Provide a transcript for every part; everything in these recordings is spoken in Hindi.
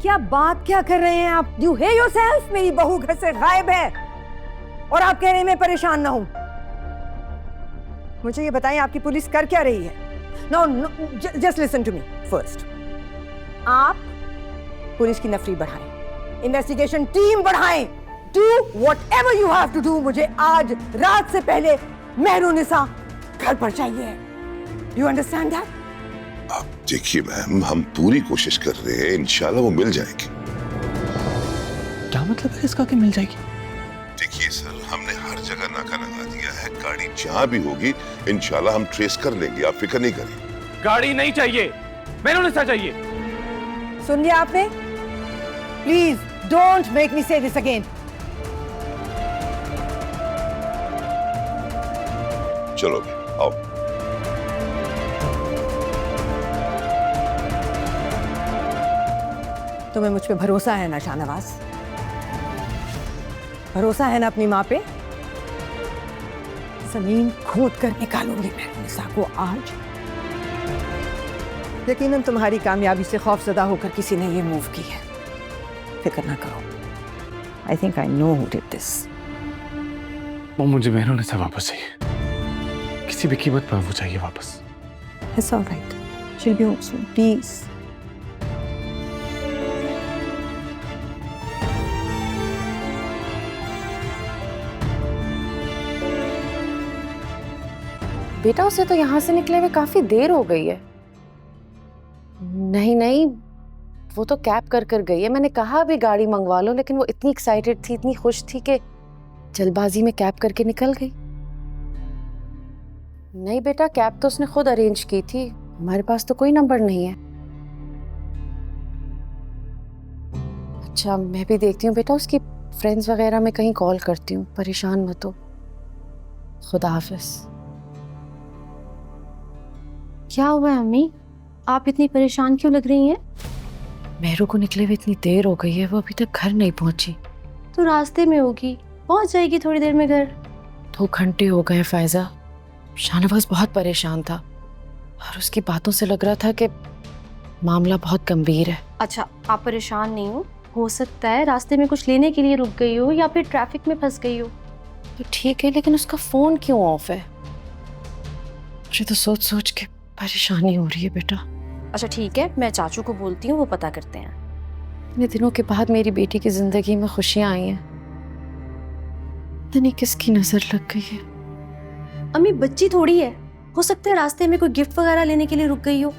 क्या बात क्या कर रहे हैं आप? You hear yourself? मेरी बहू घर से गायब है और आप कह रहे हैं मैं परेशान ना हूं। मुझे ये बताएं आपकी पुलिस कर क्या रही है? No just listen to me first. आप पुलिस की नफरी बढ़ाएं, इन्वेस्टिगेशन टीम बढ़ाएं, do whatever you have to do. मुझे आज रात से पहले मेहरुनिसा घर पर चाहिए। You understand that? आप देखिए मैम, हम पूरी कोशिश कर रहे हैं, इंशाल्लाह वो मिल जाएगी। क्या मतलब है इसका कि मिल जाएगी? देखिए सर, हमने हर जगह नाका लगा दिया है, गाड़ी जहां भी होगी इंशाल्लाह हम ट्रेस कर लेंगे, आप फिक्र नहीं करें। गाड़ी नहीं चाहिए, मेहरुनिसा चाहिए। सुन लिया आपने? प्लीज डोंट मेक मी से दिस अगेन। चलो भी आओ। तुम्हें मुझ पे भरोसा है ना शाहनवाज? भरोसा है ना अपनी माँ पे? जमीन खोद कर निकालूंगी मैं मेहरुनिसा को आज। यकीनन तुम्हारी कामयाबी से खौफजदा होकर किसी ने ये मूव की है। फिक्र ना करो। I think I know who did this. वो मुझे मेहरुनिसा वापस चाहिए, किसी भी कीमत पर वो चाहिए वापस। It's all right. She'll be home soon. Please. बेटा उसे तो यहाँ से निकले हुए काफी देर हो गई है। नहीं नहीं, वो तो कैब कर कर गई है। मैंने कहा अभी गाड़ी मंगवा लो, लेकिन वो इतनी एक्साइटेड थी, इतनी खुश थी कि जल्दबाजी में कैब करके निकल गई। नहीं बेटा, कैब तो उसने खुद अरेंज की थी, हमारे पास तो कोई नंबर नहीं है। अच्छा मैं भी देखती हूँ बेटा, उसकी फ्रेंड्स वगैरह में कहीं कॉल करती हूँ। परेशान मत हो। खुदा हाफिज। क्या हुआ है अम्मी? आप इतनी परेशान क्यों लग रही हैं? मेहरू को निकले हुए इतनी देर हो गई है, वो अभी तक घर नहीं पहुंची। तो रास्ते में होगी, पहुंच जाएगी थोड़ी देर में घर। 2 घंटे हो गए फायजा। शाहनवाज बहुत परेशान था और उसकी बातों से लग रहा था कि मामला बहुत गंभीर है। अच्छा आप परेशान नहीं हो सकता है रास्ते में कुछ लेने के लिए रुक गई हो या फिर ट्रैफिक में फंस गई हो। तो ठीक है, लेकिन उसका फोन क्यों ऑफ है? मुझे तो सोच सोच के परेशानी हो रही है बेटा। अच्छा ठीक है, मैं चाचू को बोलती हूँ, वो पता करते हैं। इतने दिनों के बाद मेरी बेटी की जिंदगी में खुशियां आई हैं। पता नहीं किसकी नजर लग गई है। अम्मी बच्ची थोड़ी है, हो सकता है रास्ते में कोई गिफ्ट वगैरह लेने के लिए रुक गई हो।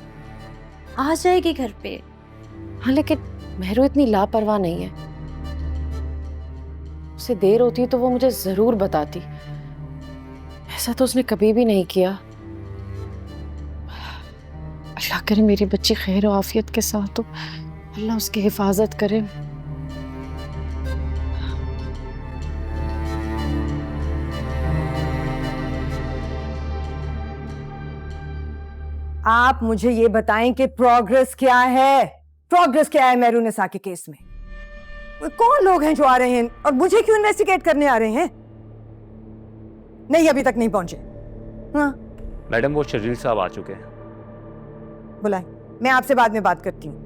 आ जाएगी घर पे। हाँ लेकिन मेहरू इतनी लापरवाह नहीं है। उसे देर होती तो वो मुझे जरूर बताती। ऐसा तो उसने कभी भी नहीं किया। अल्लाह करे मेरी बच्ची खैर और आफियत के साथ हो, अल्लाह उसकी हिफाजत करे। आप मुझे ये बताएं कि प्रोग्रेस क्या है? प्रोग्रेस क्या है मेहरुनिसा के केस में? कौन लोग हैं जो आ रहे हैं और मुझे क्यों इन्वेस्टिगेट करने आ रहे हैं? नहीं अभी तक नहीं पहुंचे। हाँ मैडम वो शरीर साहब आ चुके हैं। बुलाएं, मैं आपसे बाद में बात करती हूँ।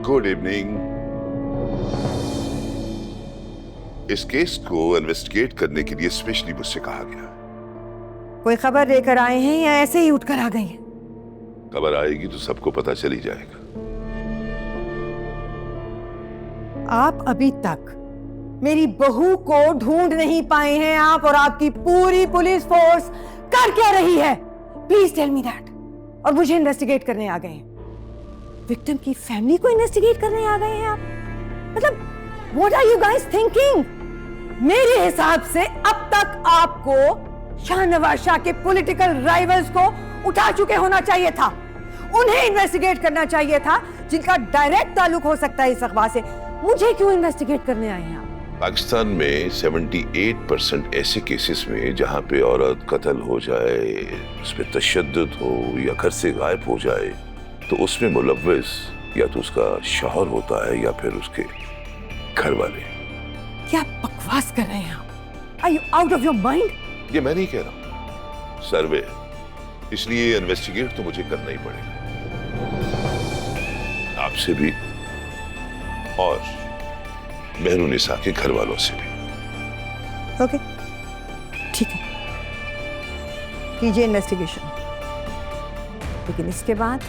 Good evening. इस केस को इन्वेस्टिगेट करने के लिए स्पेशली मुझसे कहा गया। कोई खबर लेकर आए हैं या ऐसे ही उठकर आ गए हैं? खबर आएगी तो सबको पता चल ही जाएगा। आप अभी तक मेरी बहू को ढूंढ नहीं पाए हैं। आप और आपकी पूरी पुलिस फोर्स कर क्या रही है? Please tell me that. और मुझे इन्वेस्टिगेट करने आ गए हैं। विक्टिम की फैमिली को इन्वेस्टिगेट करने आ गए हैं आप? मतलब what are you guys thinking? मेरे हिसाब से अब तक आपको शाहनवाज शाह के पॉलिटिकल राइवल्स को उठा चुके होना चाहिए था। उन्हें इन्वेस्टिगेट करना चाहिए था जिनका डायरेक्ट ताल्लुक हो सकता है इस अखबार से। मुझे क्यों इन्वेस्टिगेट करने आए हैं आप? पाकिस्तान में 78% ऐसे केसेस में जहां पे औरत कत्ल हो जाए, उस पर तशद्दुद हो या घर से गायब हो जाए, तो उसमें मुलव्विस या तो उसका शौहर होता है या फिर उसके घर वाले। क्या बकवास कर रहे हैं आप? Are you out of your mind? ये मैं नहीं कह रहा हूं, सर्वे इसलिए इन्वेस्टिगेट तो मुझे करना ही पड़ेगा, आपसे भी और मेहरुनिसा के घर वालों से भी। ओके, ठीक है, कीजिए इन्वेस्टिगेशन, लेकिन इसके बाद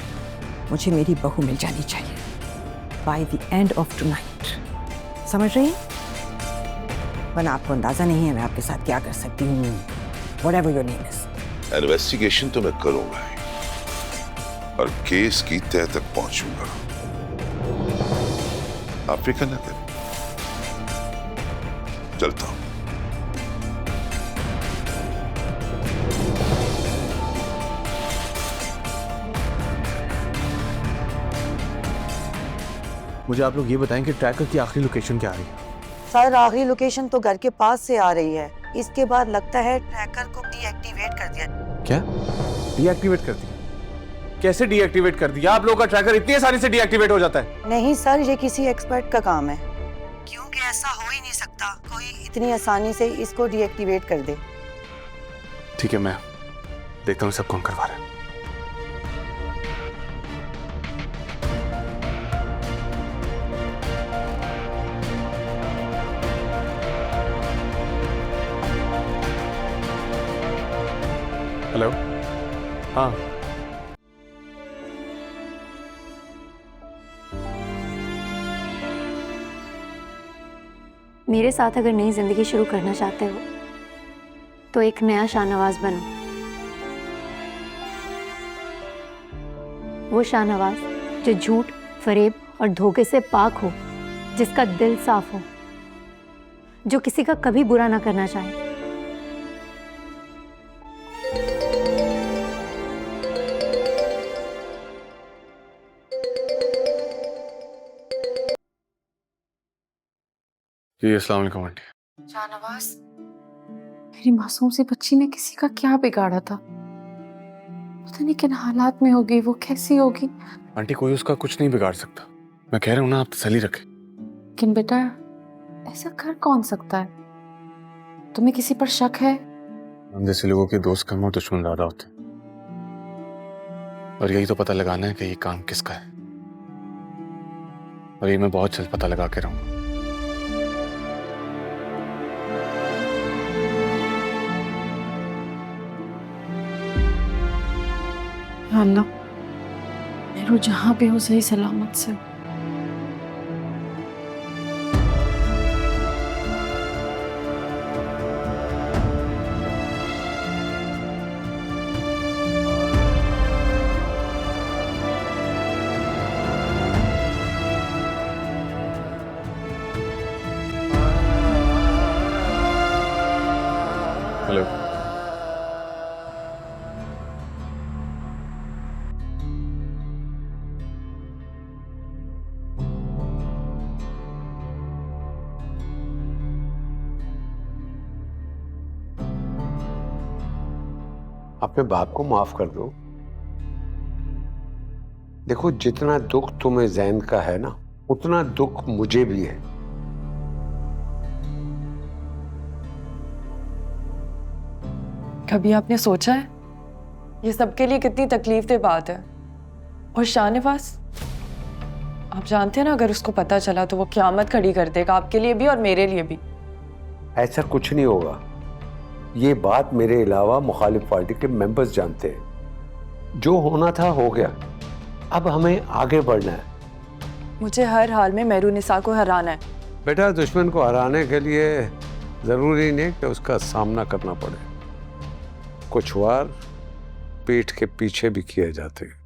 मुझे मेरी बहू मिल जानी चाहिए by the end of tonight. समझ रही हैं? वरना आपको अंदाजा नहीं है मैं आपके साथ क्या कर सकती हूँ। Whatever your name is. Investigation तो मैं करूंगा ही और केस की तह तक पहुंचूंगा। आप फिक्र न करें, चलता हूं। मुझे आप लोग ये बताएं कि ट्रैकर की आखिरी लोकेशन क्या आ रही है? सर, आखिरी लोकेशन तो घर के पास से आ रही है। इसके बाद लगता है ट्रैकर को डीएक्टिवेट कर दिया। क्या? डीएक्टिवेट कर दिया? कैसे डीएक्टिवेट कर दिया? आप लोगों का ट्रैकर इतनी आसानी से डीएक्टिवेट हो जाता है? नहीं सर, ये किसी एक्सपर्ट का काम है, क्योंकि ऐसा हो ही नहीं सकता कोई इतनी आसानी से इसको डीएक्टिवेट कर दे। ठीक है, मैं देखता हूँ सब कौन करवा रहा है। हेलो, हाँ, मेरे साथ अगर नई जिंदगी शुरू करना चाहते हो तो एक नया शाहनवाज बनो। वो शाहनवाज जो झूठ, फरेब और धोखे से पाक हो, जिसका दिल साफ हो, जो किसी का कभी बुरा ना करना चाहे। जी अस्सलाम वालेकुम आंटी। शाहनवाज, मेरी मासूम सी बच्ची ने किसी का क्या बिगाड़ा था? पता नहीं किन हालात में होगी, वो कैसी होगी। आंटी, कोई उसका कुछ नहीं बिगाड़ सकता। मैं कह रहा हूँ ना, आप तसल्ली रखें। लेकिन बेटा, ऐसा कर कौन सकता है? तुम्हें किसी पर शक है? हम जैसे लोगों के दोस्त कम और दुश्मन ज्यादा होते हैं, और यही तो पता लगाना है कि ये काम किसका है, और ये मैं बहुत जल्द पता लगा के रहूंगा। या अल्लाह, मेरू जहां पे हो सही सलामत से। हेलो, अपने बाप को माफ कर दो। देखो, जितना दुख तुम्हें जैन का है ना, उतना दुख मुझे भी है। कभी आपने सोचा है ये सबके लिए कितनी तकलीफ दे बात है? और शाहनवाज, आप जानते हैं ना, अगर उसको पता चला तो वो क़यामत खड़ी कर देगा, आपके लिए भी और मेरे लिए भी। ऐसा कुछ नहीं होगा। ये बात मेरे अलावा मुखालिफ पार्टी के मेंबर्स जानते हैं। जो होना था हो गया, अब हमें आगे बढ़ना है। मुझे हर हाल में मेहरुनिसा को हराना है। बेटा, दुश्मन को हराने के लिए जरूरी नहीं कि उसका सामना करना पड़े। कुछ वार पीठ के पीछे भी किए जाते हैं।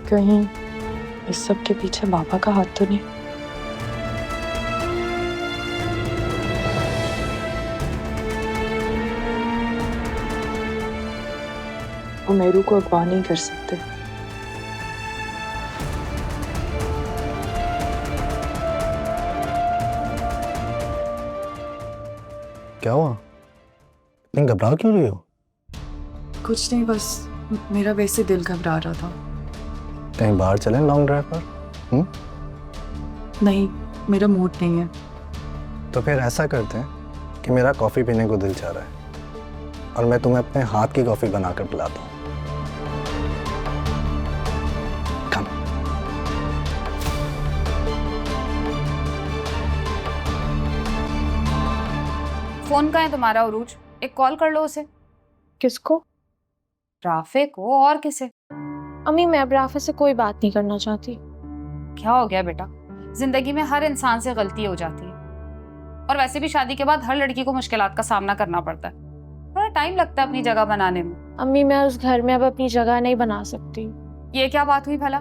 कहीं इस सब के पीछे बाबा का हाथ तो नहीं? वो मेरू को अगवा नहीं कर सकते। क्या हुआ? इतनी घबरा क्यों रही हो? कुछ नहीं, बस मेरा वैसे दिल घबरा रहा था। कहीं बाहर चलें लॉन्ग ड्राइव पर? नहीं, मेरा मूड नहीं है। तो फिर ऐसा करते हैं कि मेरा कॉफ़ी पीने को दिल चाह रहा है और मैं तुम्हें अपने हाथ की कॉफ़ी बनाकर पिलाता हूँ। Come. फोन कहाँ है तुम्हारा उरूज? एक कॉल कर लो उसे। किसको? राफे को, और किसे? अम्मी मैं अब राफे से कोई बात नहीं करना चाहती। क्या हो गया बेटा? जिंदगी में हर इंसान से गलती हो जाती है, और वैसे भी शादी के बाद हर लड़की को मुश्किलात का सामना करना पड़ता है। थोड़ा टाइम लगता है अपनी जगह बनाने में। अम्मी मैं उस घर में अब अपनी जगह नहीं बना सकती। ये क्या बात हुई भला?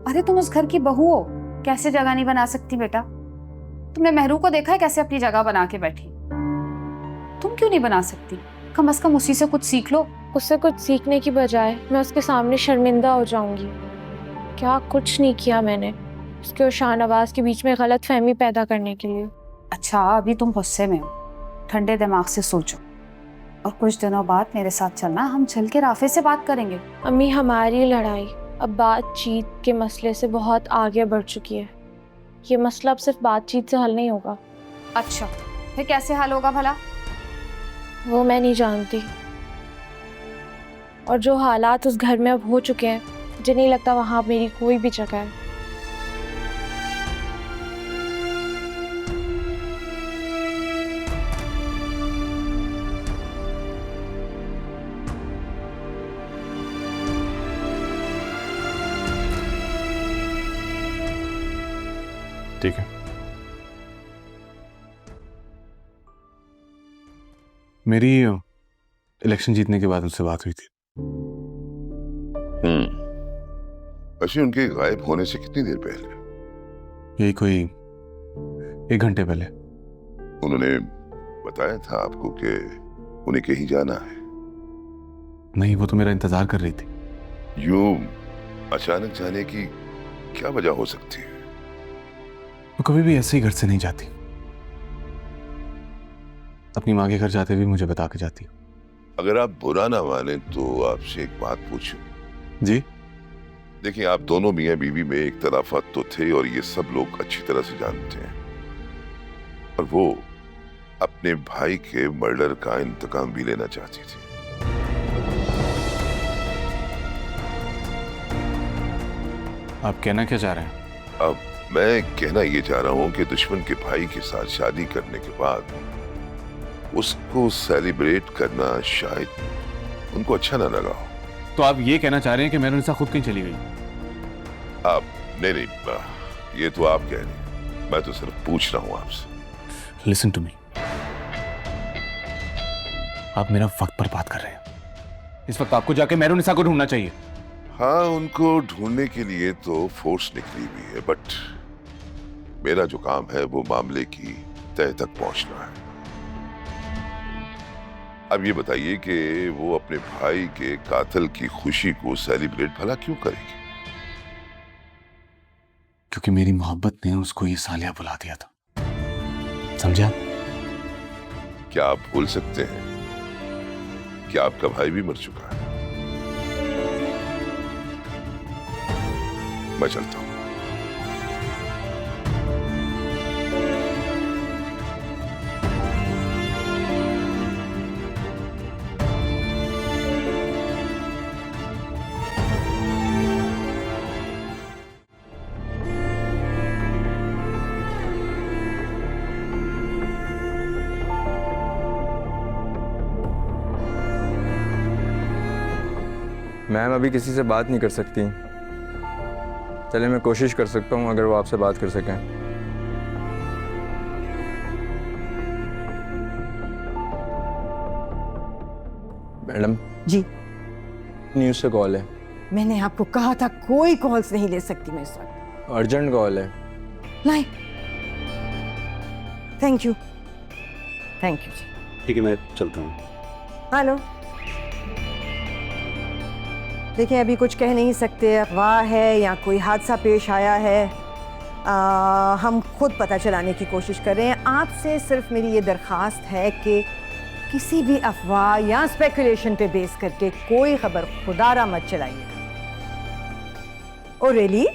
अरे तुम उस घर की बहू हो, कैसे जगह नहीं बना सकती बेटा? तुमने मेहरू को देखा है कैसे अपनी जगह बना के बैठी? तुम क्यों नहीं बना सकती? कम से कम उसी से कुछ सीख लो। उससे कुछ सीखने की बजाय मैं उसके सामने शर्मिंदा हो जाऊंगी। क्या कुछ नहीं किया मैंने उसके और शाहनवाज के बीच में गलत फहमी पैदा करने के लिए। अच्छा, अभी तुम गुस्से में हो, ठंडे दिमाग से सोचो और कुछ दिनों बाद मेरे साथ चलना, हम चल के राफे से बात करेंगे। अम्मी हमारी लड़ाई अब बातचीत के मसले से बहुत आगे बढ़ चुकी है। ये मसला अब सिर्फ बातचीत से हल नहीं होगा। अच्छा, फिर कैसे हल होगा भला? वो मैं नहीं जानती, और जो हालात उस घर में अब हो चुके हैं मुझे नहीं लगता वहाँ मेरी कोई भी जगह है। ठीक है, मेरी इलेक्शन जीतने के बाद उनसे बात हुई थी। अच्छा, उनके गायब होने से कितनी देर पहले? यही कोई 1 घंटे पहले। उन्होंने बताया था आपको कि उन्हें कहीं जाना है? नहीं, वो तो मेरा इंतजार कर रही थी। यूं अचानक जाने की क्या वजह हो सकती है? वो कभी भी ऐसे ही घर से नहीं जाती। अपनी माँ के घर जाते भी मुझे बता के जाती। अगर आप बुरा ना माने तो आपसे एक बात पूछूं? जी? देखिए, आप दोनों मियां बीवी में इख्तलाफात तो थे और ये सब लोग अच्छी तरह से जानते हैं, और वो अपने भाई के मर्डर का इंतकाम भी लेना चाहती थी। आप कहना क्या चाह रहे हैं? अब मैं कहना ये चाह रहा हूं कि दुश्मन के भाई के साथ शादी करने के बाद उसको सेलिब्रेट करना शायद उनको अच्छा ना लगा हो। तो आप ये कहना चाह रहे हैं कि मेहरुनिसा खुद कहीं चली गई? आप नहीं, ये तो आप कह रहे हैं, मैं तो सिर्फ पूछ रहा हूं आपसे। लिसन टू मी, आप मेरा वक्त बर्बाद कर रहे हैं। इस वक्त आपको जाके मेहरुनिसा को ढूंढना चाहिए। हाँ, उनको ढूंढने के लिए तो फोर्स निकली हुई है, बट मेरा जो काम है वो मामले की तह तक पहुंचना है। अब ये बताइए कि वो अपने भाई के कातिल की खुशी को सेलिब्रेट भला क्यों करेगी? क्योंकि मेरी मोहब्बत ने उसको ये सालिया बुला दिया था, समझा? क्या आप भूल सकते हैं कि आपका भाई भी मर चुका है? मैं चलता हूं। मैम अभी किसी से बात नहीं कर सकती। चले मैं कोशिश कर सकता हूँ अगर वो आपसे बात कर सकें। मैडम जी, न्यूज़ से कॉल है। मैंने आपको कहा था कोई कॉल्स नहीं ले सकती मैं इस वक्त। अर्जेंट कॉल है। नहीं, थैंक यू जी। ठीक है, मैं चलता हूँ। हेलो, देखिए अभी कुछ कह नहीं सकते, अफवाह है या कोई हादसा पेश आया है, हम खुद पता चलाने की कोशिश कर रहे हैं। आपसे सिर्फ मेरी ये दरख्वास्त है कि किसी भी अफवाह या स्पेकुलेशन पे बेस करके कोई खबर खुदारा मत चलाइएगा। Oh really?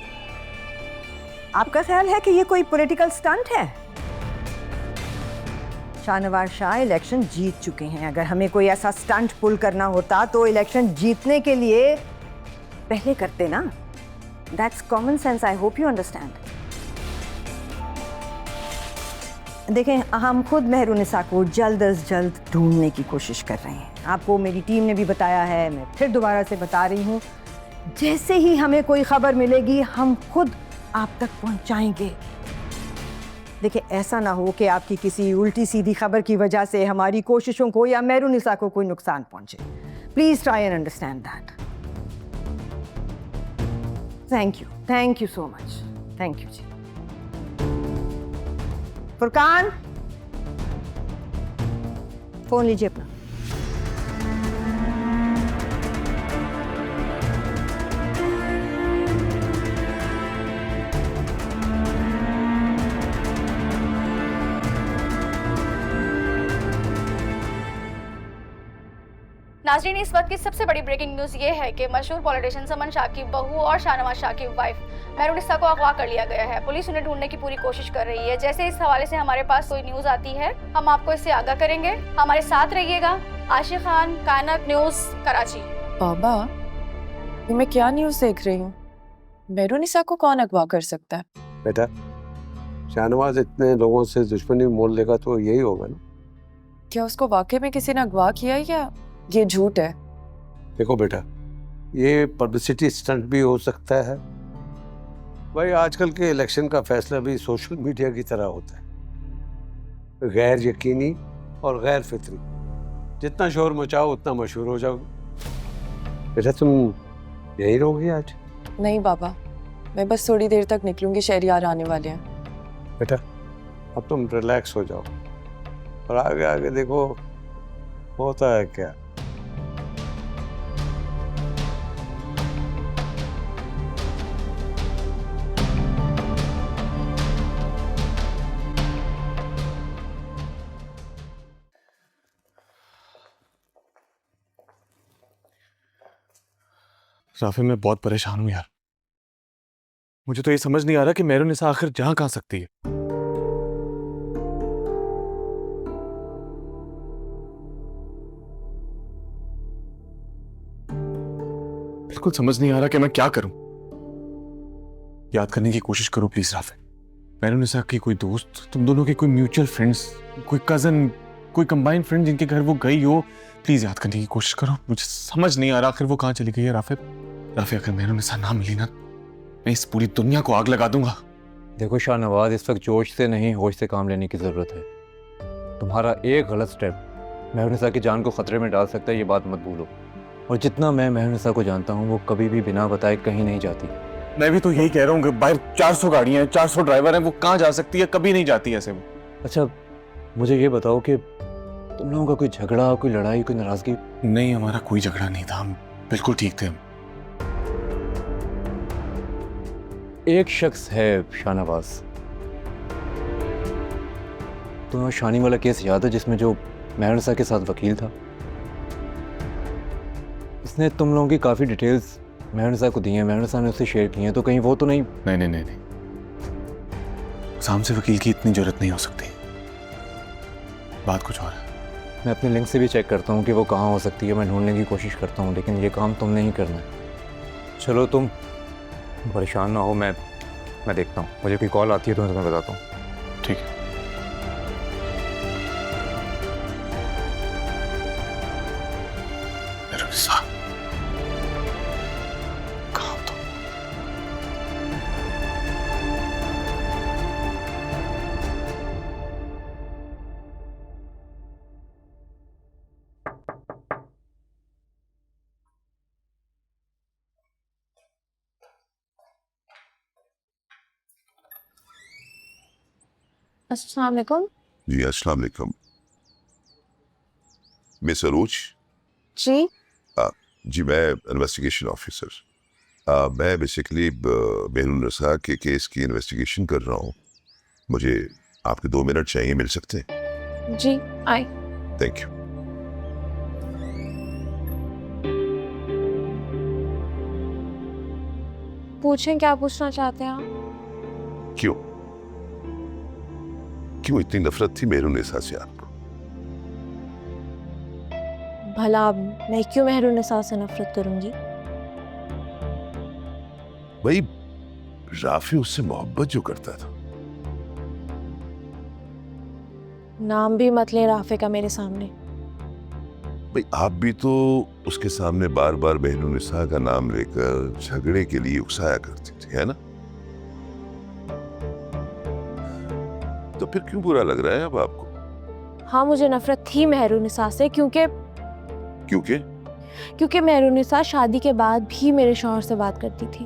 आपका ख्याल है कि ये कोई पॉलिटिकल स्टंट है? शाहनवाज शाह इलेक्शन जीत चुके हैं। अगर हमें कोई ऐसा स्टंट पुल करना होता तो इलेक्शन जीतने के लिए पहले करते ना। That's common sense. I hope you understand. देखें, हम खुद मेहरुनिसा को जल्द अज जल्द ढूंढने की कोशिश कर रहे हैं। आपको मेरी टीम ने भी बताया है, मैं फिर दोबारा से बता रही हूँ, जैसे ही हमें कोई खबर मिलेगी हम खुद आप तक पहुँचाएंगे। देखिए, ऐसा ना हो कि आपकी किसी उल्टी सीधी खबर की वजह से हमारी कोशिशों को या मेहरुनिसा को कोई नुकसान पहुँचे। Please try and understand that. Thank you so much. Thank you ji. Furqan, phone लीजिए अपना। नाज़रीन, इस वक्त की सबसे बड़ी ब्रेकिंग न्यूज़ ये है कि मशहूर पॉलिटिशियन समन शाह की बहू और शाहनवाज शाह की वाइफ मेहरुनिसा को अगवा कर लिया गया है। पुलिस उन्हें ढूंढने की पूरी कोशिश कर रही है। जैसे इस हवाले से हमारे पास कोई न्यूज़ आती है हम आपको इससे आगाह करेंगे। हमारे साथ रहिएगा। आशिक खान, कायनात न्यूज़, कराची। बाबा, ये मैं क्या न्यूज़ देख रही हूँ? मेहरुनिसा को कौन अगवा कर सकता है? बेटा, शाहनवाज इतने लोगों से दुश्मनी मोल लेगा तो यही होगा ना। क्या उसको वाकई में किसी ने अगवा किया या ये झूठ है? देखो बेटा, ये पब्लिसिटी स्टंट भी हो सकता है। भाई, आजकल के इलेक्शन का फैसला भी सोशल मीडिया की तरह होता है। गैर यकीनी और गैर फितरी। जितना शोर मचाओ उतना मशहूर हो जाओगे। बेटा, तुम यहीं रहोगी आज? नहीं बाबा, मैं बस थोड़ी देर तक निकलूंगी, शहरियार आने वाले हैं। बेटा, अब तुम रिलैक्स हो जाओ और आगे आगे देखो होता है क्या। राफे, मैं बहुत परेशान हूं यार। मुझे तो ये समझ नहीं आ रहा कि मेहरुनिसा आखिर जा कहां सकती है। बिल्कुल समझ नहीं आ रहा कि मैं क्या करूं। याद करने की कोशिश करो प्लीज राफे। मेहरुनिसा की कोई दोस्त, तुम दोनों के कोई म्यूचुअल फ्रेंड्स, कोई कजन, कोई कंबाइंड फ्रेंड जिनके घर वो गई हो, प्लीज याद करने की कोशिश करो। मुझे समझ नहीं आ रहा आखिर वो कहां चली गई है। राफे, अगर मेहरुनिसा ना मिली ना, मैं इस पूरी दुनिया को आग लगा दूंगा। देखो शाहनवाज, इस वक्त जोश से नहीं होश से काम लेने की ज़रूरत है। तुम्हारा एक गलत स्टेप मेहरुनिसा की जान को ख़तरे में डाल सकता है, ये बात मत भूलो। और जितना मैं मेहरुनिसा को जानता हूँ, वो कभी भी बिना बताए कहीं नहीं जाती। मैं भी तो यही कह रहा हूँ कि बाहर 400 गाड़ियाँ हैं, 400 ड्राइवर हैं, वो कहाँ जा सकती है? कभी नहीं जाती ऐसे वो। अच्छा, मुझे ये बताओ कि तुम लोगों का कोई झगड़ा, कोई लड़ाई, कोई नाराज़गी? नहीं, हमारा कोई झगड़ा नहीं था, हम बिल्कुल ठीक थे। हम एक शख्स है शाहनवाज, तुम्हें शानी वाला केस याद है जिसमें जो मेहरुनिसा के साथ वकील था? इसने तुम लोगों की काफ़ी डिटेल्स मेहरुनिसा को दी हैं, मेहरुनिसा ने उससे शेयर की हैं, तो कहीं वो तो नहीं? नहीं, साम से वकील की इतनी जरूरत नहीं हो सकती। बात कुछ और है। मैं अपने लिंक से भी चेक करता हूँ कि वो कहाँ हो सकती है, मैं ढूंढने की कोशिश करता हूँ, लेकिन ये काम तुमने ही करना है। चलो, तुम परेशान ना हो, मैं देखता हूँ। मुझे कोई कॉल आती है तो मैं तुम्हें बताता हूँ। ठीक है। कहाँ हो तुम? अस्सलाम वालेकुम। जी अस्सलाम वालेकुम। मिस अरूज? जी जी, मैं इन्वेस्टिगेशन ऑफिसर। मैं बेसिकली मेहरुन्निसा के केस की इन्वेस्टिगेशन कर रहा हूँ। मुझे आपके 2 मिनट चाहिए, मिल सकते हैं? जी आए। Thank you. पूछें, क्या पूछना चाहते हैं आप? क्यों क्यों इतनी नफरत थी मेहरुन्निसा से आपको? भला मैं क्यों मेहरुन्निसा से नफरत करूंगी? भाई, राफी उससे मोहब्बत जो करता था। नाम भी मत लें राफे का मेरे सामने। भाई, आप भी तो उसके सामने बार बार मेहरुन्निसा का नाम लेकर झगड़े के लिए उकसाया करती थी, है ना? तो फिर क्यों बुरा लग रहा है अब आपको? हाँ, मुझे नफरत थी मेहरुन्निसा से, क्योंकि मेहरुन्निसा शादी के बाद भी मेरे शौहर से बात करती थी।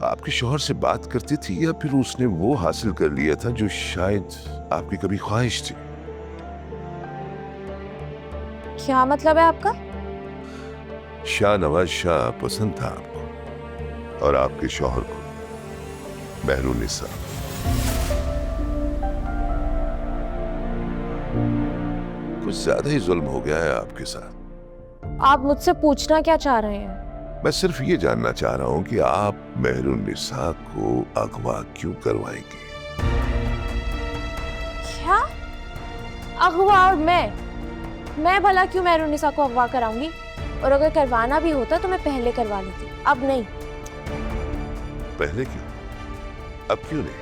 आपके शौहर से बात करती थी या फिर उसने वो हासिल कर लिया था जो शायद आपकी कभी ख्वाहिश थी? क्या मतलब है आपका? शाहनवाज शाह पसंद था आपको और आपके शौहर को मेहरुन्निसा। कुछ ज्यादा ही जुल्म हो गया है आपके साथ। आप मुझसे पूछना क्या चाह रहे हैं? मैं सिर्फ ये जानना चाह रहा हूं कि आप मेहरुन्निसा को अगवा क्यों करवाएंगे? क्या अगवा? और मैं भला क्यों मेहरुन्निसा को अगवा कराऊंगी? और अगर करवाना भी होता तो मैं पहले करवा लेती, अब नहीं। पहले क्यों? अब क्यों नहीं?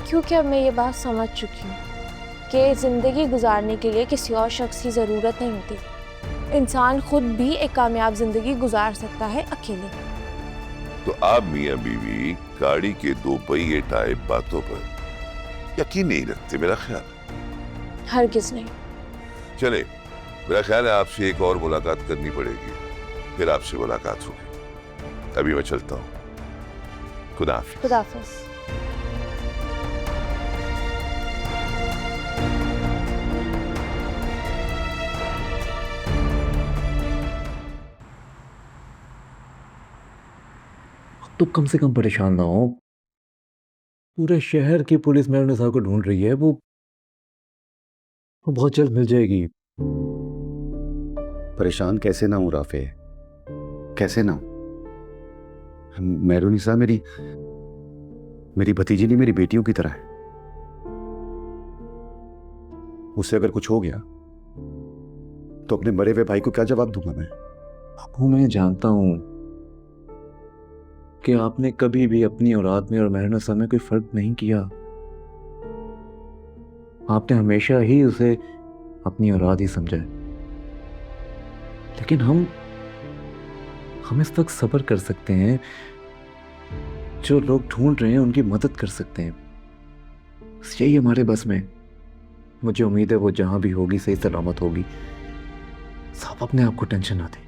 क्योंकि अब मैं ये बात समझ चुकी हूँ कि जिंदगी गुजारने के लिए किसी और शख्स की जरूरत नहीं होती। इंसान खुद भी एक कामयाब जिंदगी गुजार सकता है अकेले। तो आप मियां बीवी गाड़ी के 2 पहिए टाइप बातों पर यकीन नहीं रखते, मेरा ख्याल। हरगिज़ नहीं। चले, मेरा ख्याल है आपसे एक और मुलाकात करनी पड़ेगी, फिर आपसे मुलाकात होगी। अभी मैं चलता हूँ। खुदा हाफिज़। खुदा हाफिज़। तो कम से कम परेशान ना हो। पूरे शहर की पुलिस मेहरुन्निसा को ढूंढ रही है। वो बहुत जल्द मिल जाएगी। परेशान कैसे ना हूं राफे, कैसे ना हूं? मेहरुन्निसा मेरी भतीजी नहीं, मेरी बेटियों की तरह है। उससे अगर कुछ हो गया तो अपने मरे हुए भाई को क्या जवाब दूंगा मैं? बापू, मैं जानता हूं कि आपने कभी भी अपनी औलाद में और मेहरुन्निसा में कोई फर्क नहीं किया। आपने हमेशा ही उसे अपनी औलाद ही समझा है। लेकिन हम इस वक्त सब्र कर सकते हैं। जो लोग ढूंढ रहे हैं उनकी मदद कर सकते हैं। बस यही हमारे बस में। मुझे उम्मीद है वो जहां भी होगी सही सलामत होगी। साहब, अपने आप को टेंशन ना दें।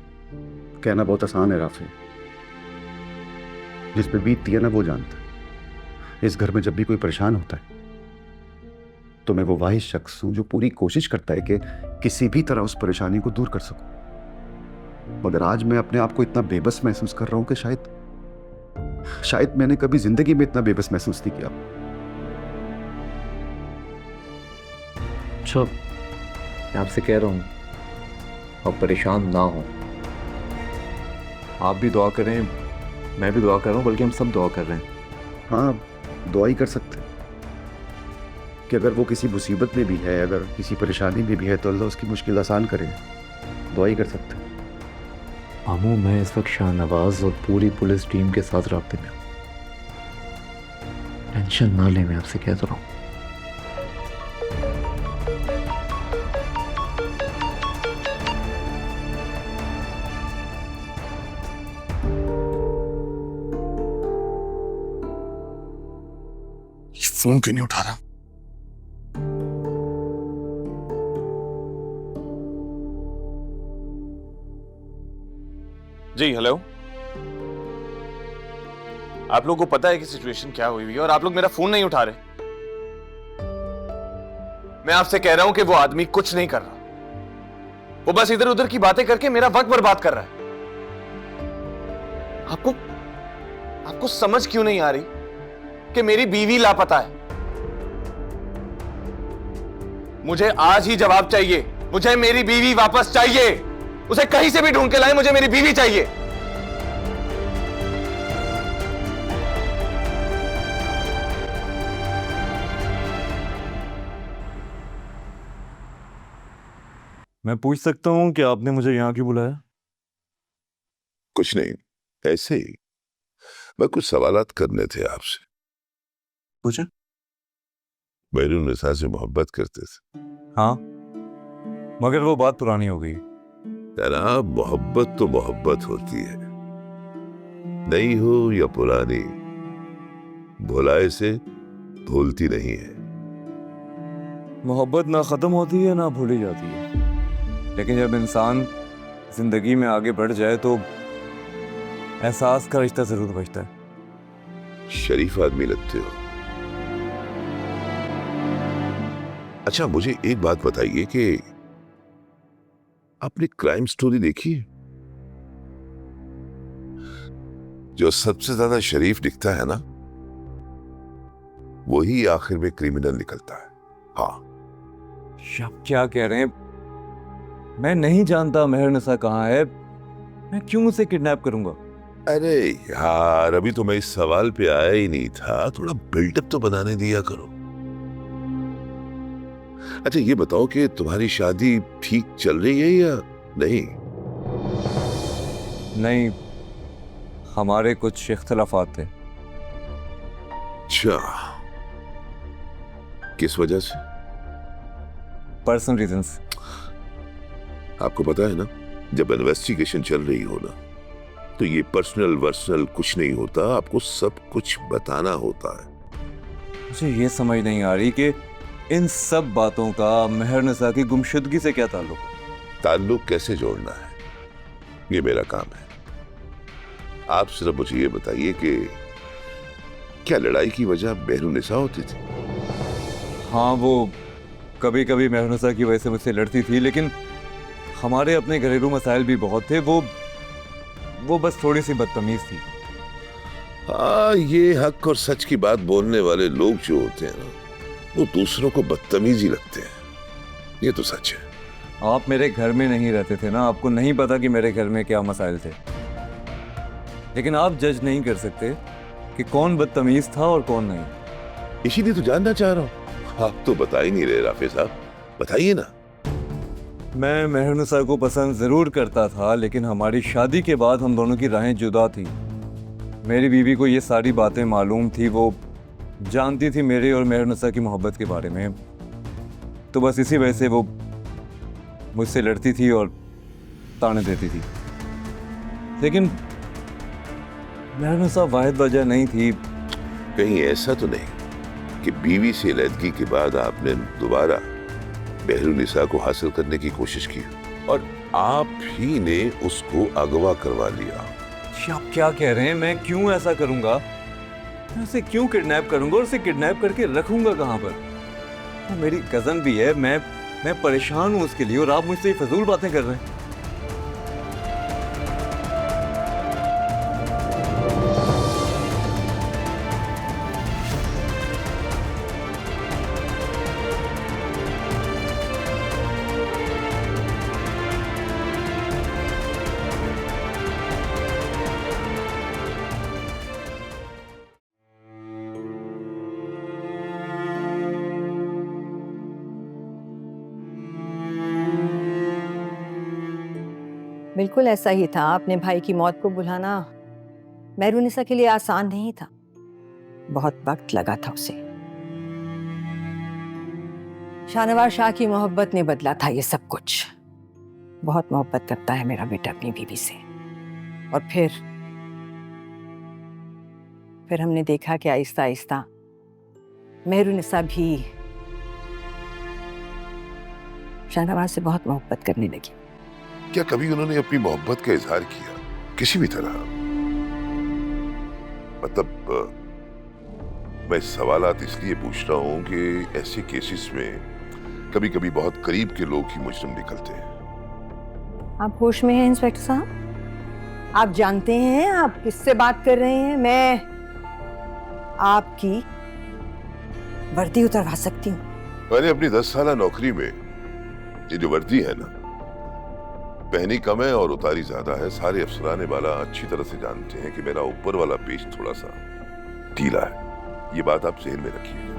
कहना बहुत आसान है राफे, जिस पे बीतती है ना वो जानता है। इस घर में जब भी कोई परेशान होता है तो मैं वो वाहिद शख्स हूं जो पूरी कोशिश करता है कि किसी भी तरह उस परेशानी को दूर कर सकूं। मगर आज मैं अपने आप को इतना बेबस महसूस कर रहा हूं कि शायद मैंने कभी जिंदगी में इतना बेबस महसूस नहीं किया। अच्छा, मैं आपसे कह रहा हूं आप परेशान ना हो। आप भी दुआ करें, मैं भी दुआ कर रहा हूं, बल्कि हम सब दुआ कर रहे हैं। हाँ, दुआ ही कर सकते हैं कि अगर वो किसी मुसीबत में भी है, अगर किसी परेशानी में भी है तो अल्लाह उसकी मुश्किल आसान करे। दुआ ही कर सकते हैं। मामू, मैं इस वक्त शाहनवाज और पूरी पुलिस टीम के साथ राब्ते में हूं। टेंशन ना ले, मैं आपसे कहता रहा हूं। फोन क्यों नहीं उठा रहा? जी हेलो। आप लोगों को पता है कि सिचुएशन क्या हुई है और आप लोग मेरा फोन नहीं उठा रहे। मैं आपसे कह रहा हूं कि वो आदमी कुछ नहीं कर रहा। वो बस इधर उधर की बातें करके मेरा वक्त बर्बाद कर रहा है। आपको समझ क्यों नहीं आ रही कि मेरी बीवी लापता है? मुझे आज ही जवाब चाहिए। मुझे मेरी बीवी वापस चाहिए। उसे कहीं से भी ढूंढ के लाए, मुझे मेरी बीवी चाहिए। मैं पूछ सकता हूँ कि आपने मुझे यहाँ क्यों बुलाया? कुछ नहीं, ऐसे ही मैं कुछ सवालात करने थे आपसे। पूछे? मेहरुन्निसा से मोहब्बत करते थे? हाँ, मगर वो बात पुरानी हो गई। जनाब, मोहब्बत तो मोहब्बत होती है, नई हो या पुरानी, भुलाए से भूलती नहीं है। मोहब्बत ना खत्म होती है ना भूली जाती है, लेकिन जब इंसान जिंदगी में आगे बढ़ जाए तो एहसास का रिश्ता जरूर बचता है। शरीफ आदमी लगते हो। अच्छा, मुझे एक बात बताइए कि आपने क्राइम स्टोरी देखी है? जो सबसे ज्यादा शरीफ दिखता है ना, वही आखिर में क्रिमिनल निकलता है। हाँ। आप क्या कह रहे हैं? मैं नहीं जानता मेहरुन्निसा कहाँ है, मैं क्यों उसे किडनैप करूंगा? अरे यार, अभी तो मैं इस सवाल पे आया ही नहीं था। थोड़ा बिल्डअप तो बनाने दिया करो। अच्छा, ये बताओ कि तुम्हारी शादी ठीक चल रही है या नहीं? नहीं, हमारे कुछ इख्तलाफात थे। अच्छा, किस वजह से? Personal reasons. आपको पता है ना, जब इन्वेस्टिगेशन चल रही हो ना, तो ये पर्सनल वर्सनल कुछ नहीं होता, आपको सब कुछ बताना होता है। मुझे ये समझ नहीं आ रही कि इन सब बातों का मेहरुन्निसा की गुमशुदगी से क्या ताल्लुक? ताल्लुक कैसे जोड़ना है, ये मेरा काम है। आप सिर्फ मुझे ये बताइए कि क्या लड़ाई की वजह मेहरुन्निसा होती थी? हाँ, वो कभी कभी मेहरुन्निसा की वजह से मुझसे लड़ती थी, लेकिन हमारे अपने घरेलू मसाइल भी बहुत थे। वो बस थोड़ी सी बदतमीज थी। हाँ, ये हक और सच की बात बोलने वाले लोग जो होते हैं ना, वो दूसरों को बदतमीज ही लगते हैं। ये तो सच है। आप मेरे घर में नहीं रहते थे ना, आपको नहीं पता कि मेरे घर में क्या मसाइल थे। लेकिन आप जज नहीं कर सकते कि कौन बदतमीज था और कौन नहीं। इसीलिए तो जानना चाह रहा हूं। आप तो बता ही नहीं रहे राफे साहब, बताइए ना। मैं मेहरुन्निसा को पसंद जरूर करता था, लेकिन हमारी शादी के बाद हम दोनों की राहें जुदा थी। मेरी बीवी को ये सारी बातें मालूम थी, वो जानती थी मेरे और मेहरुन्निसा की मोहब्बत के बारे में। तो बस इसी वजह से वो मुझसे लड़ती थी और ताने देती थी। लेकिन मेहरुन्निसा वाहिद वजह नहीं थी। कहीं ऐसा तो नहीं कि बीवी से अलहदगी के बाद आपने दोबारा मेहरुन्निसा को हासिल करने की कोशिश की और आप ही ने उसको अगवा करवा लिया? आप क्या कह रहे हैं? मैं क्यों ऐसा करूंगा? मैं उसे क्यों किडनैप करूंगा और उसे किडनैप करके रखूंगा कहां पर? वो मेरी कजन भी है। मैं परेशान हूं उसके लिए और आप मुझसे फजूल बातें कर रहे हैं। बिल्कुल ऐसा ही था। अपने भाई की मौत को भुलाना मेहरुन्निसा के लिए आसान नहीं था, बहुत वक्त लगा था उसे। शाहनवाज शाह की मोहब्बत ने बदला था ये सब कुछ। बहुत मोहब्बत करता है मेरा बेटा अपनी बीवी से। और फिर हमने देखा कि आहिस्ता आहिस्ता मेहरुन्निसा भी शाहनवाज से बहुत मोहब्बत करने लगी। क्या कभी उन्होंने अपनी मोहब्बत का इजहार किया किसी भी तरह? मतलब मैं सवालात इसलिए पूछ रहा हूं कि ऐसे केसेस में कभी कभी बहुत करीब के लोग ही मुजरिम निकलते हैं। आप होश में हैं इंस्पेक्टर साहब? आप जानते हैं आप किससे बात कर रहे हैं? मैं आपकी वर्दी उतरवा सकती हूँ। मैंने अपनी 10 साल नौकरी में ये जो वर्दी है ना, पहनी कम है और उतारी ज्यादा है। सारे अफसराने वाला अच्छी तरह से जानते हैं कि मेरा ऊपर वाला पेज थोड़ा सा ढीला है। ये बात आप जहन में रखिएगा।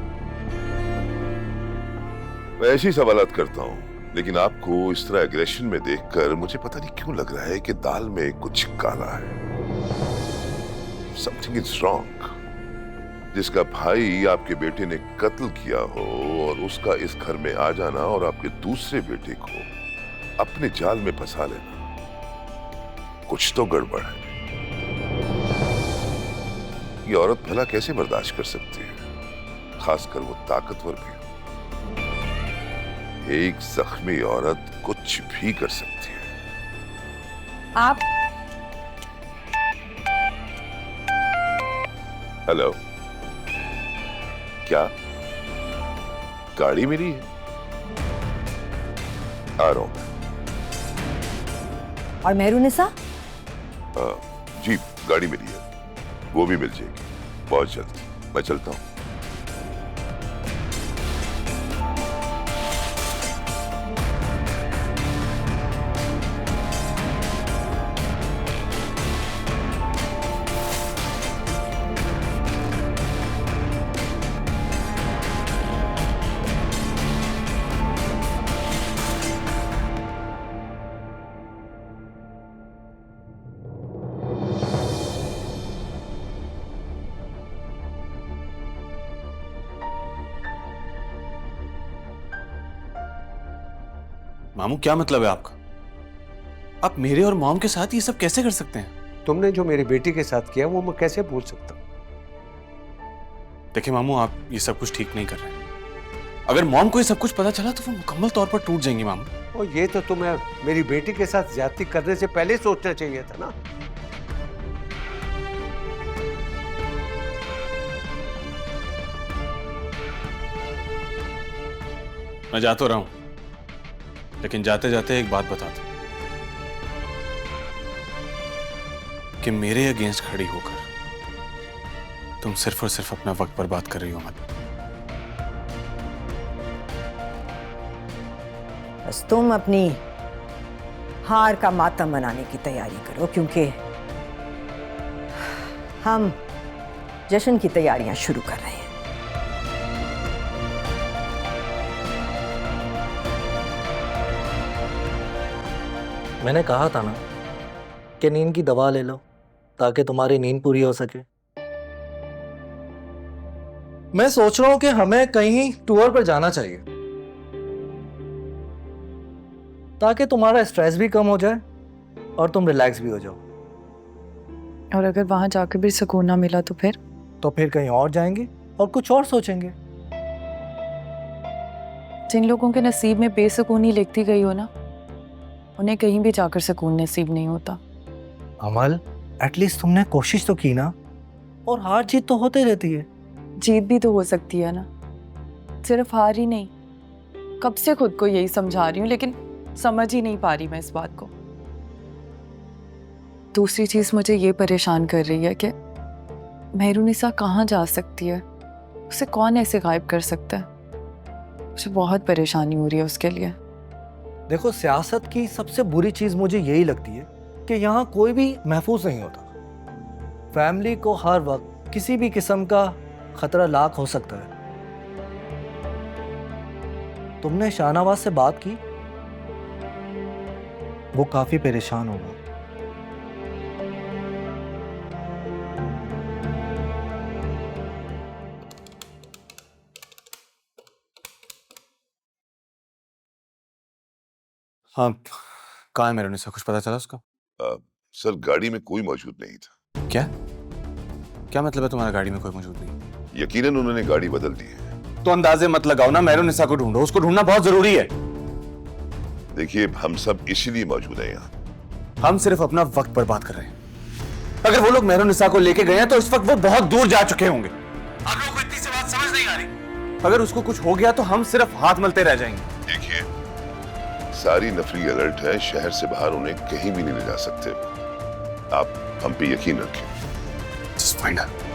मैं ऐसे ही सवालात करता हूँ, लेकिन आपको इस तरह एग्रेशन में देखकर मुझे पता नहीं क्यों लग रहा है कि दाल में कुछ काला है। Something is wrong. जिसका भाई आपके बेटे ने कत्ल किया हो और उसका इस घर में आ जाना और आपके दूसरे बेटे को अपने जाल में फंसा लेना, कुछ तो गड़बड़ है। ये औरत भला कैसे बर्दाश्त कर सकती है, खासकर वो ताकतवर भी। एक जख्मी औरत कुछ भी कर सकती है। आप हेलो, क्या गाड़ी मिली है? आ रहा हूं। और मेहरुनिसा? जी गाड़ी मिली है, वो भी मिल जाएगी बहुत जल्द। मैं चलता हूं। मामू क्या मतलब है आपका? आप मेरे और मॉम के साथ ये सब कैसे कर सकते हैं? तुमने जो मेरी बेटी के साथ किया वो मैं कैसे भूल सकता हूँ? देखिए मामू, आप ये सब कुछ ठीक नहीं कर रहे हैं। अगर मॉम को ये सब कुछ पता चला तो वो मुकम्मल तौर पर टूट जाएंगी मामू। और ये तो तुम्हें मेरी बेटी के साथ ज्यादती करने से पहले सोचना चाहिए था ना। मैं जा तो रहा हूं, लेकिन जाते जाते एक बात बता दूं कि मेरे अगेंस्ट खड़ी होकर तुम सिर्फ और सिर्फ अपना वक्त बर्बाद कर रही हो मत। बस तुम अपनी हार का मातम मनाने की तैयारी करो, क्योंकि हम जश्न की तैयारियां शुरू कर रहे हैं। मैंने कहा था ना कि नींद की दवा ले लो ताकि तुम्हारी नींद पूरी हो सके। मैं सोच रहा हूं कि हमें कहीं टूर पर जाना चाहिए ताकि तुम्हारा स्ट्रेस भी कम हो जाए और तुम रिलैक्स भी हो जाओ। और अगर वहां जाकर भी सुकून ना मिला तो फिर कहीं और जाएंगे और कुछ और सोचेंगे। जिन लोगों के नसीब में बेसुकूनी लिखती गई हो ना, उन्हें कहीं भी जाकर सुकून नसीब नहीं होता। अमल, एटलीस्ट तुमने कोशिश तो की ना, और हार जीत तो होती रहती है। जीत भी तो हो सकती है ना, सिर्फ हार ही नहीं। कब से खुद को यही समझा रही हूँ, लेकिन समझ ही नहीं पा रही मैं इस बात को। दूसरी चीज मुझे ये परेशान कर रही है कि मेहरुनिसा कहाँ जा सकती है, उसे कौन ऐसे गायब कर सकता है। मुझे बहुत परेशानी हो रही है उसके लिए। देखो, सियासत की सबसे बुरी चीज मुझे यही लगती है कि यहाँ कोई भी महफूज नहीं होता। फैमिली को हर वक्त किसी भी किस्म का खतरा लाक हो सकता है। तुमने शाहनवाज से बात की? वो काफी परेशान होगा। हाँ, कहाँ है मेहरुनिसा? कुछ पता चला उसका? सर गाड़ी में कोई मौजूद नहीं था। क्या क्या मतलब है तुम्हारा गाड़ी में कोई मौजूद नहीं? यकीनन उन्होंने गाड़ी बदल दी है। तो अंदाजे मत लगाओ ना, मेहरुनिसा को ढूंढो, उसको ढूंढना बहुत जरूरी है। देखिए, हम सब इसीलिए मौजूद हैं यहाँ। हम सिर्फ अपना वक्त बर्बाद कर रहे हैं। अगर वो लोग मेहरुनिसा को लेके गए हैं तो इस वक्त वो बहुत दूर जा चुके होंगे। आप लोगों को इतनी सी बात समझ नहीं आ रही? अगर उसको कुछ हो गया तो हम सिर्फ हाथ मलते रह जाएंगे। देखिए, सारी नफरी अलर्ट है, शहर से बाहर उन्हें कहीं भी नहीं ले जा सकते। आप हम पे यकीन रखें। Just find her.